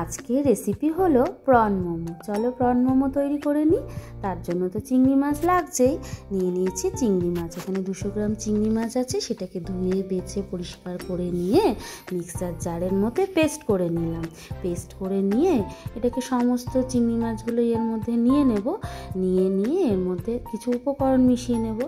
আজকের রেসিপি হলো প্রন মোমো। চলো প্রন মোমো তৈরি করে নিই। তার জন্য তো চিংড়ি মাছ লাগছেই। নিয়ে নিয়েছি চিংড়ি মাছ। এখানে 200 গ্রাম চিংড়ি মাছ আছে। সেটাকে ধুয়ে বেছে পরিষ্কার করে নিয়ে মিক্সার জারের মধ্যে পেস্ট করে নিলাম। পেস্ট করে নিয়ে এটাকে সমস্ত চিংড়ি মাছগুলো এর মধ্যে নিয়ে নেব। নিয়ে এর মধ্যে কিছু উপকরণ মিশিয়ে নেব।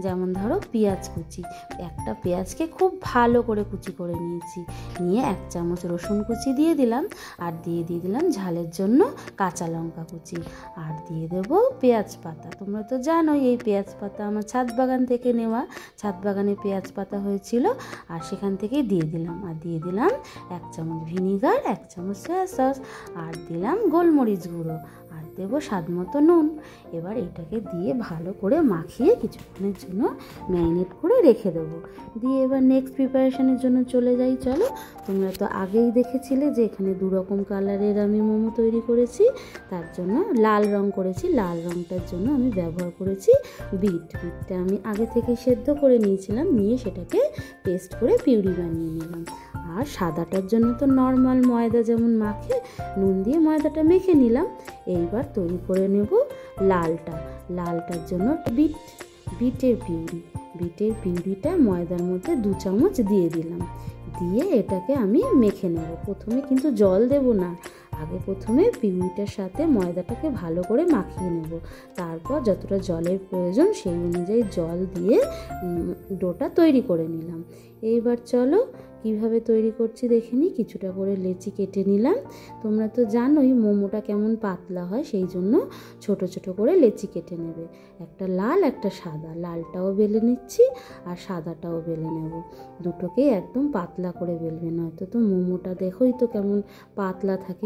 যেমন ধরো পেঁয়াজ কুচি, একটা পেঁয়াজকে খুব ভালো করে কুচি করে নিয়েছি। নিয়ে 1 চামচ রসুন কুচি দিয়ে দিলাম। আর দিয়ে দিলাম ঝালের জন্য কাঁচা লঙ্কা কুচি। আর দিয়ে দেবো পেঁয়াজ পাতা। তোমরা তো জানোই এই পেঁয়াজ পাতা আমার ছাদ বাগান থেকে নেওয়া। ছাদ বাগানে পেঁয়াজ পাতা হয়েছিল আর সেখান থেকেই দিয়ে দিলাম। আর দিয়ে দিলাম 1 চামচ ভিনিগার, 1 চামচ সয়া সস, আর দিলাম গোলমরিচ গুঁড়ো, আর দেবো স্বাদ মতো নুন। এবার এটাকে দিয়ে ভালো করে মাখিয়ে কিছুক্ষণের জন্য ম্যারিনেট করে রেখে দেবো। দিয়ে এবার নেক্সট প্রিপারেশনের জন্য চলে যাই। চলো, তোমরা তো আগেই দেখেছিলে যে এখানে 2 রকম কালারের আমি মোমো তৈরি করেছি। তার জন্য লাল রং করেছি। লাল রংটার জন্য আমি ব্যবহার করেছি বিটটা আমি আগে থেকে সেদ্ধ করে নিয়েছিলাম। নিয়ে সেটাকে পেস্ট করে পিউরি বানিয়ে নিলাম। আর সাদাটার জন্য তো নর্মাল ময়দা যেমন মাখে নুন দিয়ে ময়দাটা মেখে নিলাম। এইবার তৈরি করে নেব লালটার জন্য বিটের পিউরিটা ময়দার মধ্যে 2 চামচ দিয়ে দিলাম। দিয়ে এটাকে আমি মেখে নেব। প্রথমে কিন্তু জল দেব না, আগে প্রথমে পিউরিটার সাথে ময়দাটাকে ভালো করে মাখিয়ে নেব। তারপর যতটা জলের প্রয়োজন সেই অনুযায়ী জল দিয়ে ডোটা তৈরি করে নিলাম। এইবার চলো কিভাবে তৈরি করছি দেখে নিই। কিছুটা করে লেচি কেটে নিলাম। তোমরা তো জানোই মোমোটা কেমন পাতলা হয়, সেই জন্য ছোট ছোট করে লেচি কেটে নেবে। একটা লাল একটা সাদা, লালটাও বেলে নিচ্ছি আর সাদাটাও বেলে নেব। দুটোকেই একদম পাতলা করে বেলবে, নয়তো তো মোমোটা দেখোই তো কেমন পাতলা থাকে,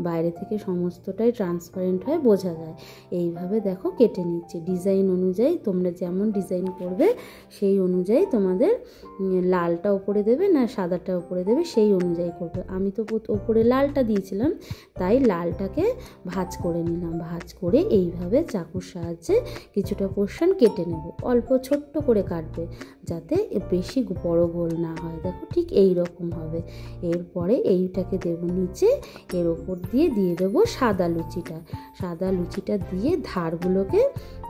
বাইরে থেকে সমস্তটাই ট্রান্সপারেন্ট হয়, বোঝা যায়। এইভাবে দেখো কেটে নিচ্ছি। ডিজাইন অনুযায়ী তোমরা যেমন ডিজাইন করবে সেই অনুযায়ী তোমাদের লালটা উপরে দেবে না সাদাটা উপরে দেবে, সেই অনুযায়ী করবে। আমি তো ওপরে লালটা দিয়েছিলাম, তাই লালটাকে ভাঁজ করে নিলাম। ভাঁজ করে এইভাবে চাকুর সাহায্যে কিছুটা পোর্শন কেটে নেব। অল্প ছোট্ট করে কাটবে, যাতে বেশি বড় গোল না হয়। দেখো ঠিক এই রকম হবে। এরপরে এইটাকে দেব নিচে, এর ওপর দিয়ে দেবো সাদা লুচিটা দিয়ে ধারগুলোকে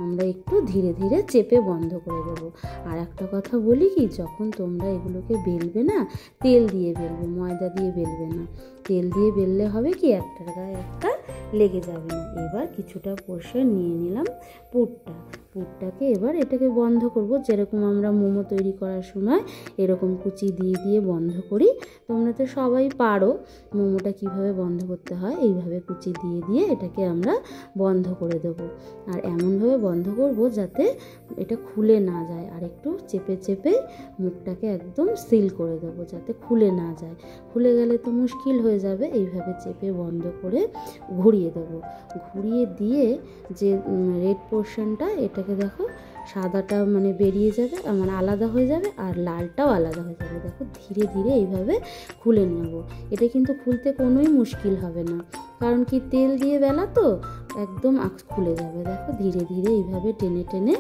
আমরা একটু ধীরে ধীরে চেপে বন্ধ করে দেবো। আর একটা কথা বলি কি, যখন তোমরা এগুলোকে বেলবে না, তেল দিয়ে বেলবে, ময়দা দিয়ে বেলবে না। তেল দিয়ে বেললে হবে কি একটার গায়ে একটা লেগে যাবে না। এবার কিছুটা পোর্শন নিয়ে নিলাম পুরটাকে। এবার এটাকে বন্ধ করব, যেরকম আমরা মোমো তৈরি করার সময় এরকম কুচি দিয়ে বন্ধ করি। তোমরা তো সবাই পারো মোমোটা কিভাবে বন্ধ করতে হয়। এইভাবে কুচি দিয়ে এটাকে আমরা বন্ধ করে দেবো। আর এমনভাবে বন্ধ করব যাতে এটা খুলে না যায়। আর একটু চেপে মুখটাকে একদম সিল করে দেবো যাতে খুলে না যায়। খুলে গেলে তো মুশকিল হয়ে যাবে। এইভাবে চেপে বন্ধ করে ঘুরিয়ে দেবো। ঘুরিয়ে দিয়ে যে রেড পোর্শনটা, এটাকে দেখো সাদাটা মানে বেরিয়ে যাবে, মানে আলাদা হয়ে যাবে, আর লালটাও আলাদা হয়ে যাবে। দেখো ধীরে ধীরে এইভাবে খুলে নেব। এটা কিন্তু খুলতে কোনোই মুশকিল হবে না, কারণ কি তেল দিয়ে বেলা তো একদম খুলে যাবে। দেখো ধীরে ধীরে এইভাবে টেনে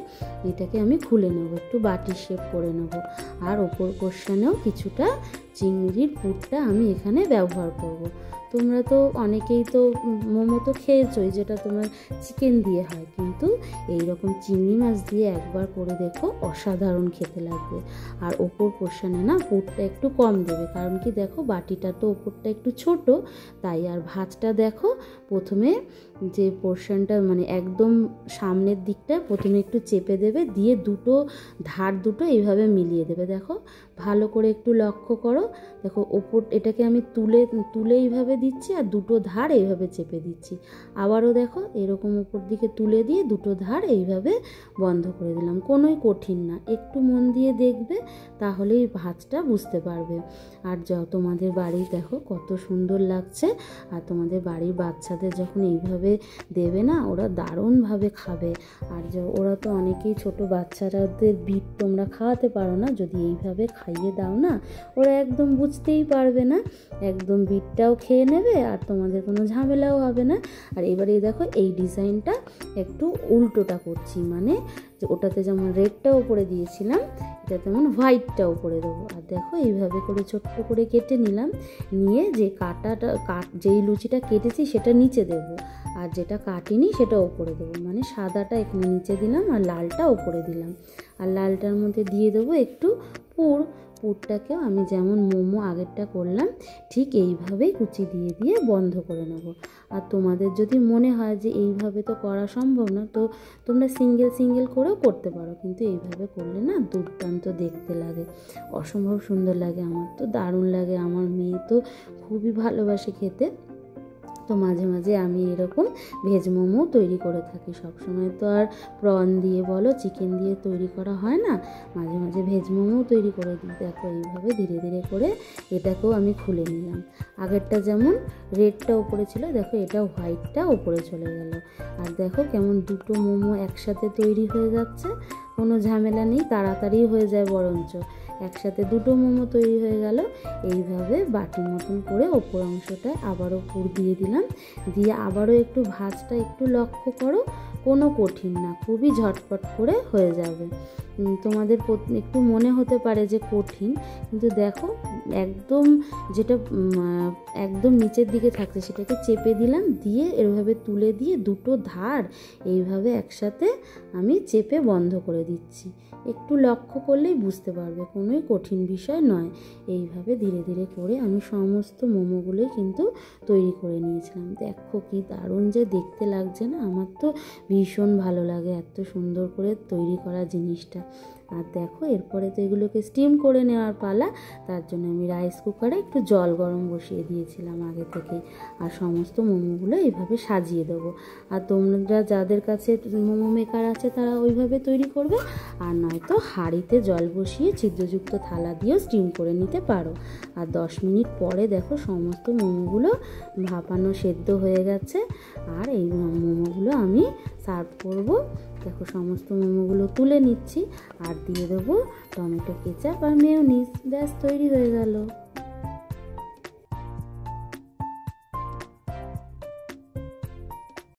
এটাকে আমি খুলে নেব, একটু বাটি শেপ করে নেব। আর ওপর পোর্শনেও কিছুটা চিংড়ির পুরটা আমি এখানে ব্যবহার করব। তোমরা তো অনেকেই তো মোমো তো খেয়েছোই, যেটা তোমার চিকেন দিয়ে হয়, কিন্তু এই রকম চিংড়ি মাছ দিয়ে একবার করে দেখো, অসাধারণ খেতে লাগবে। আর ওপর পোর্শনে না পুরটা একটু কম দেবে, কারণ কি দেখো বাটিটা তো ওপরটা একটু ছোট, তাই। আর ভাঁজটা দেখো প্রথমে যে পোর্শনটা মানে একদম সামনের দিকটা প্রথমে একটু চেপে দেবে, দিয়ে ধার দুটো এইভাবে মিলিয়ে দেবে। দেখো ভালো করে একটু লক্ষ্য করো। দেখো ওপর এটাকে আমি তুলে এইভাবে দিচ্ছি, আর দুটো ধার এইভাবে চেপে দিচ্ছি। আবারও দেখো এরকম উপর দিকে তুলে দিয়ে দুটো ধার এইভাবে বন্ধ করে দিলাম। কোনোই কঠিন না, একটু মন দিয়ে দেখবে তাহলেই ভাঁজটা বুঝতে পারবে। আর তোমাদের বাড়ি দেখো কত সুন্দর লাগছে। আর তোমাদের বাড়ির বাচ্চাদের যখন এইভাবে দেবে না, ওরা দারুণভাবে খাবে। আর ওরা তো অনেকেই ছোট বাচ্চারাদের বিট তোমরা খাওয়াতে পারো না, যদি এইভাবে খাইয়ে দাও না, ওরা একদম বুঝতেই পারবে না, একদম বিটটাও খেয়ে নেবে আর তোমাদের কোনো ঝামেলাও হবে না। আর এবারে দেখো এই ডিজাইনটা একটু উল্টোটা করছি, মানে ওটাতে যেমন রেডটা উপরে দিয়েছিলাম একটা তেমন হোয়াইটটাও করে দেবো। আর দেখো এইভাবে করে ছোট্ট করে কেটে নিলাম, নিয়ে যে যেই লুচিটা কেটেছি সেটা নিচে দেবো, আর যেটা কাটিনি সেটা ওপরে দেবো। মানে সাদাটা এখানে নিচে দিলাম আর লালটা ওপরে দিলাম। আর লালটার মধ্যে দিয়ে দেবো একটু পুরটাকেও আমি যেমন মোমো আগেরটা করলাম ঠিক এইভাবেই কুচি দিয়ে দিয়ে বন্ধ করে নেব। আর তোমাদের যদি মনে হয় যে এইভাবে তো করা সম্ভব না, তো তোমরা সিঙ্গেল করেও করতে পারো, কিন্তু এইভাবে করলে না দুর্দান্ত দেখতে লাগে, অসম্ভব সুন্দর লাগে। আমার তো দারুণ লাগে, আমার মেয়ে তো খুবই ভালোবাসে খেতে। তো মাঝে মাঝে আমি এরকম ভেজ মোমো তৈরি করে থাকি। সবসময় তো আর প্রন দিয়ে বলো চিকেন দিয়ে তৈরি করা হয় না, মাঝে মাঝে ভেজ মোমোও তৈরি করে দিই। দেখো এইভাবে ধীরে ধীরে করে এটাকেও আমি খুলে নিলাম। আগেরটা যেমন রেডটা ওপরে ছিল, দেখো এটা হোয়াইটটা ওপরে চলে গেল। আর দেখো কেমন দুটো মোমো একসাথে তৈরি হয়ে যাচ্ছে, কোনো ঝামেলা নেই, তাড়াতাড়ি হয়ে যায়, বরঞ্চ একসাথে দুটো মোমো তৈরি হয়ে গেল। এইভাবে বাটির মতন করে ওপর অংশটায় আবারও পুর দিয়ে দিলাম, দিয়ে আবারও একটু ভাঁজটা একটু লক্ষ্য করো, কোনো কঠিন না, খুবই ঝটপট করে হয়ে যাবে। তোমাদের একটু মনে হতে পারে যে কঠিন, কিন্তু দেখো একদম যেটা একদম নিচের দিকে থাকছে সেটাকে চেপে দিলাম, দিয়ে এভাবে তুলে দিয়ে দুটো ধার এইভাবে একসাথে আমি চেপে বন্ধ করে দিচ্ছি। একটু লক্ষ্য করলেই বুঝতে পারবে, কোনোই কঠিন বিষয় নয়। এইভাবে ধীরে ধীরে করে আমি সমস্ত মোমোগুলোই কিন্তু তৈরি করে নিয়েছিলাম। দেখো কি দারুণ যে দেখতে লাগছে না, আমার তো ভীষণ ভালো লাগে এত সুন্দর করে তৈরি করা জিনিসটা। আর দেখো এরপরে তো এগুলোকে স্টিম করে নেওয়ার পালা, তার জন্য আমি রাইস কুকারে একটু জল গরম বসিয়ে দিয়েছিলাম আগে থেকেই। আর সমস্ত মোমোগুলো এইভাবে সাজিয়ে দেবো। আর তোমরা যাদের কাছে মোমো মেকার আছে তারা ওইভাবে তৈরি করবে, আর নয়তো হাঁড়িতে জল বসিয়ে ছিদ্রযুক্ত থালা দিয়েও স্টিম করে নিতে পারো। আর 10 মিনিট পরে দেখো সমস্ত মোমোগুলো ভাপানো সেদ্ধ হয়ে গেছে। আর এই মোমোগুলো আমি সার্ভ করব। দেখো সমস্ত মোমোগুলো তুলে নিচ্ছি, আর দিয়ে দেবো টমেটো কেচাপ আর মেয়োনিজ, ব্যাস তৈরি হয়ে গেল।